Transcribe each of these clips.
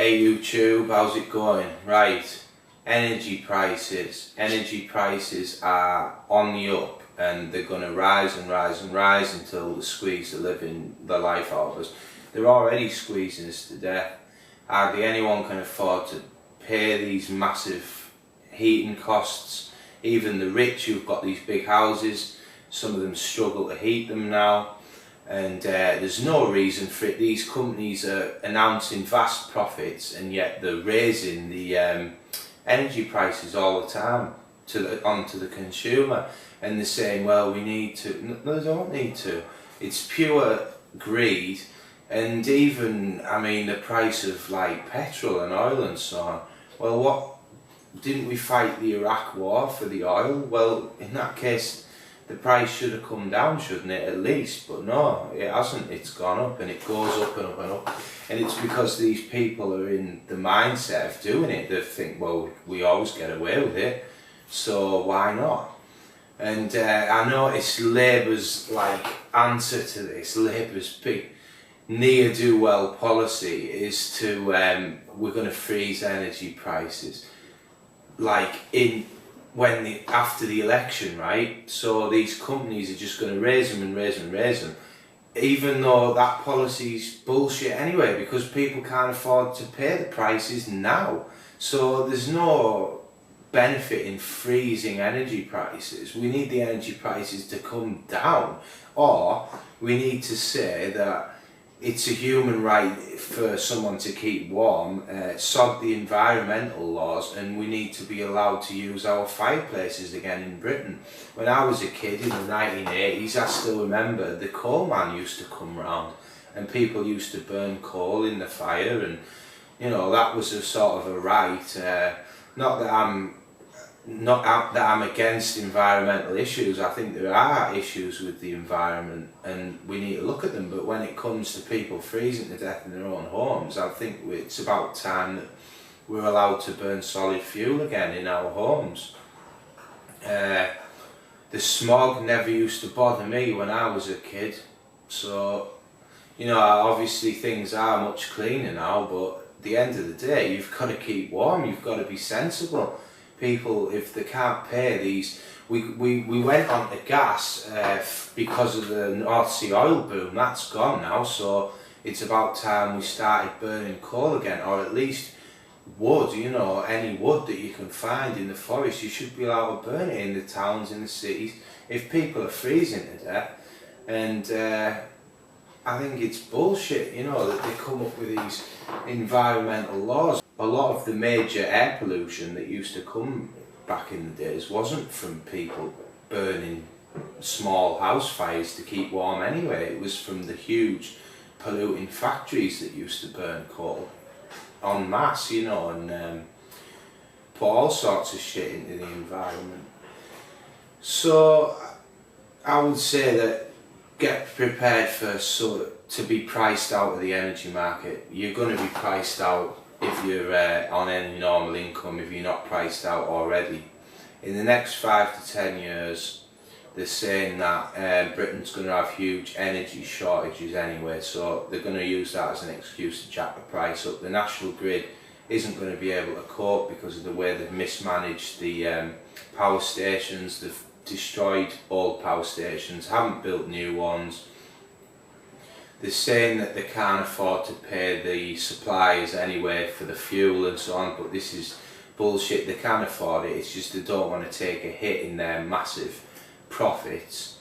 Hey YouTube, how's it going? Right, energy prices. Energy prices are on the up and they're going to rise and rise and rise until they squeeze the life out of us. They're already squeezing us to death. Hardly anyone can afford to pay these massive heating costs. Even the rich who've got these big houses, some of them struggle to heat them now. And there's no reason for it. These companies are announcing vast profits and yet they're raising the energy prices all the time onto the consumer, and they're saying, well, we need to. No, they don't need to. It's pure greed. And even, I mean, the price of like petrol and oil and so on, well, didn't we fight the Iraq war for the oil? Well, in that case the price should have come down, shouldn't it, at least? But no, it hasn't. It's gone up, and it goes up and up and up. And it's because these people are in the mindset of doing it. They think, well, we always get away with it, so why not? And I noticed Labour's like answer to this, Labour's big ne'er-do-well policy is to we're going to freeze energy prices, like after the election, right? So these companies are just going to raise them and raise them and raise them, even though that policy's bullshit anyway, because people can't afford to pay the prices now. So there's no benefit in freezing energy prices. We need the energy prices to come down, or we need to say that it's a human right for someone to keep warm, sod the environmental laws, and we need to be allowed to use our fireplaces again in Britain. When I was a kid in the 1980s, I still remember the coal man used to come round and people used to burn coal in the fire, and you know, that was a sort of a right. Not that I'm against environmental issues. I think there are issues with the environment and we need to look at them, but when it comes to people freezing to death in their own homes, I think it's about time that we're allowed to burn solid fuel again in our homes. The smog never used to bother me when I was a kid, so you know, obviously things are much cleaner now, but at the end of the day you've got to keep warm, you've got to be sensible. People, if they can't pay these, we went on to gas because of the North Sea oil boom. That's gone now, so it's about time we started burning coal again, or at least wood. You know, any wood that you can find in the forest, you should be allowed to burn it in the towns, in the cities, if people are freezing to death. And I think it's bullshit, you know, that they come up with these environmental laws. A lot of the major air pollution that used to come back in the days wasn't from people burning small house fires to keep warm anyway. It was from the huge polluting factories that used to burn coal en masse, you know, and put all sorts of shit into the environment. So I would say that get prepared for to be priced out of the energy market. You're going to be priced out if you're on any normal income, if you're not priced out already. In the next 5 to 10 years, they're saying that Britain's going to have huge energy shortages anyway, so they're going to use that as an excuse to jack the price up. The national grid isn't going to be able to cope because of the way they've mismanaged the power stations. They've destroyed old power stations, haven't built new ones. They're saying that they can't afford to pay the suppliers anyway for the fuel and so on, but this is bullshit. They can afford it, it's just they don't want to take a hit in their massive profits.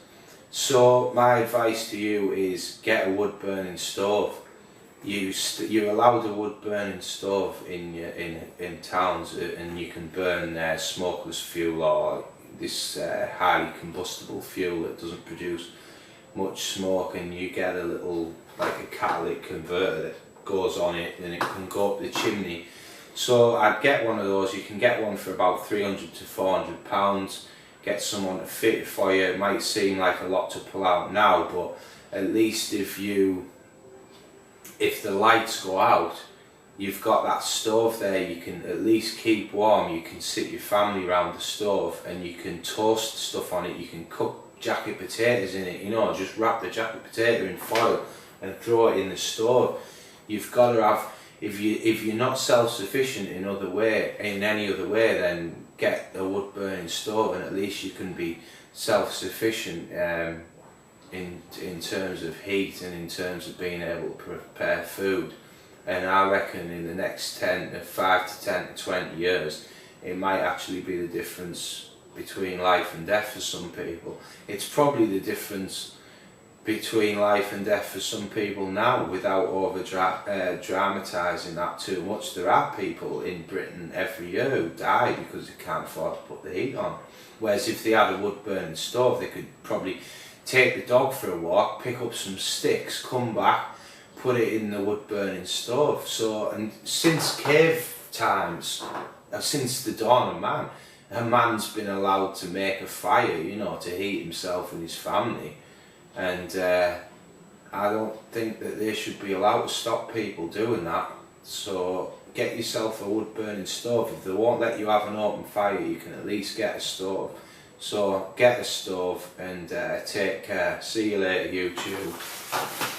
So my advice to you is get a wood burning stove. You're allowed a wood burning stove in towns, and you can burn smokeless fuel or this highly combustible fuel that doesn't produce much smoke, and you get a little, like a catalytic converter that goes on it and it can go up the chimney. So I'd get one of those. You can get one for about £300 to £400. Get someone to fit it for you. It might seem like a lot to pull out now, but at least if the lights go out, you've got that stove there. You can at least keep warm. You can sit your family around the stove and you can toast stuff on it. You can cook jacket potatoes in it, you know, just wrap the jacket potato in foil and throw it in the stove. You've got to have if you're not self-sufficient in any other way, then get a wood burning stove, and at least you can be self-sufficient in terms of heat and in terms of being able to prepare food. And I reckon in the next 5 to 10 to 20 years, it might actually be the difference between life and death for some people. It's probably the difference between life and death for some people now, without dramatising that too much. There are people in Britain every year who die because they can't afford to put the heat on. Whereas if they had a wood burning stove, they could probably take the dog for a walk, pick up some sticks, come back, put it in the wood burning stove. So, and since cave times, since the dawn of man, a man's been allowed to make a fire, you know, to heat himself and his family. And I don't think that they should be allowed to stop people doing that. So get yourself a wood burning stove. If they won't let you have an open fire, you can at least get a stove. So get a stove and take care. See you later, YouTube.